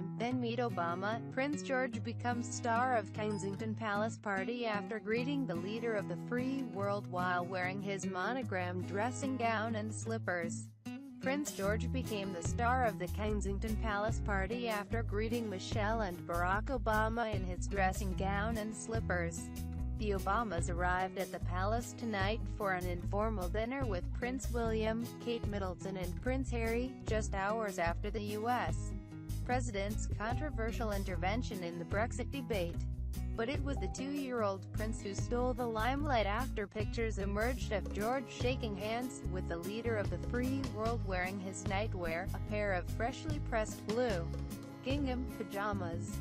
time, then meet Obama. Prince George becomes star of Kensington Palace party after greeting the leader of the free world while wearing his monogrammed dressing gown and slippers. Prince George became the star of the Kensington Palace party after greeting Michelle and Barack Obama in his dressing gown and slippers. The Obamas arrived at the palace tonight for an informal dinner with Prince William, Kate Middleton and Prince Harry, just hours after the U.S. president's controversial intervention in the Brexit debate. But it was the 2-year-old prince who stole the limelight after pictures emerged of George shaking hands with the leader of the free world wearing his nightwear, a pair of freshly pressed blue gingham pajamas,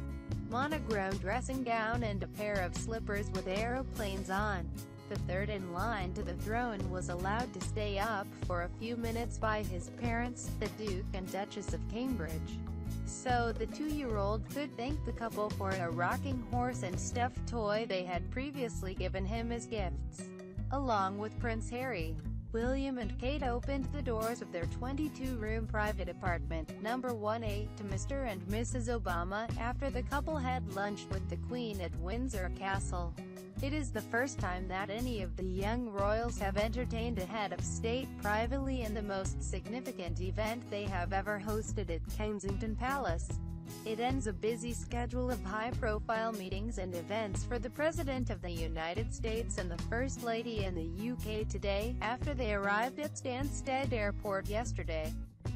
monogrammed dressing gown and a pair of slippers with aeroplanes on. The third in line to the throne was allowed to stay up for a few minutes by his parents, the Duke and Duchess of Cambridge. So the 2-year-old could thank the couple for a rocking horse and stuffed toy they had previously given him as gifts. Along with Prince Harry, William and Kate opened the doors of their 22-room private apartment, number 1A, to Mr. and Mrs. Obama, after the couple had lunched with the Queen at Windsor Castle. It is the first time that any of the young royals have entertained a head of state privately in the most significant event they have ever hosted at Kensington Palace. It ends a busy schedule of high-profile meetings and events for the President of the United States and the First Lady in the UK today, after they arrived at Stansted Airport yesterday.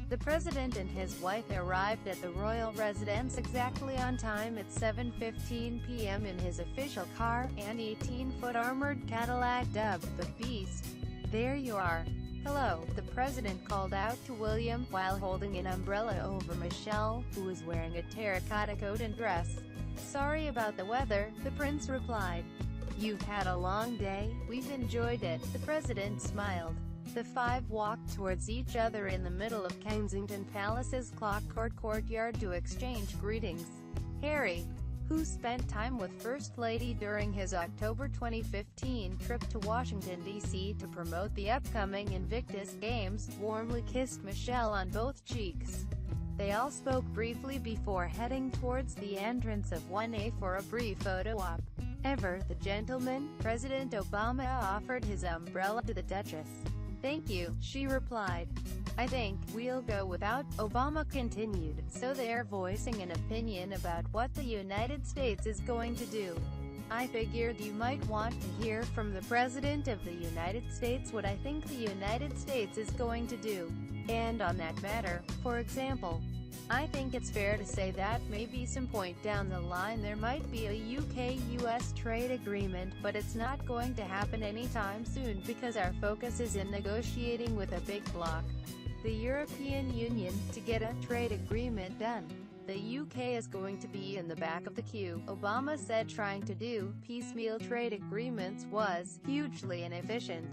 The President and his wife arrived at the royal residence exactly on time at 7:15 p.m. in his official car, an 18-foot armored Cadillac dubbed the Beast. "There you are. Hello," the President called out to William, while holding an umbrella over Michelle, who was wearing a terracotta coat and dress. "Sorry about the weather," the Prince replied. "You've had a long day." "We've enjoyed it," the President smiled. The five walked towards each other in the middle of Kensington Palace's clockwork courtyard to exchange greetings. Harry, who spent time with First Lady during his October 2015 trip to Washington, D.C. to promote the upcoming Invictus Games, warmly kissed Michelle on both cheeks. They all spoke briefly before heading towards the entrance of 1A for a brief photo op. Ever the gentleman, President Obama offered his umbrella to the Duchess. "Thank you," she replied. "I think we'll go without," Obama continued, so they're voicing an opinion about what the United States is going to do. "I figured you might want to hear from the President of the United States what I think the United States is going to do. And on that matter, for example, I think it's fair to say that maybe some point down the line there might be a UK-US trade agreement, but it's not going to happen anytime soon because our focus is in negotiating with a big bloc, the European Union, to get a trade agreement done. The UK is going to be in the back of the queue," Obama said. Trying to do piecemeal trade agreements was hugely inefficient.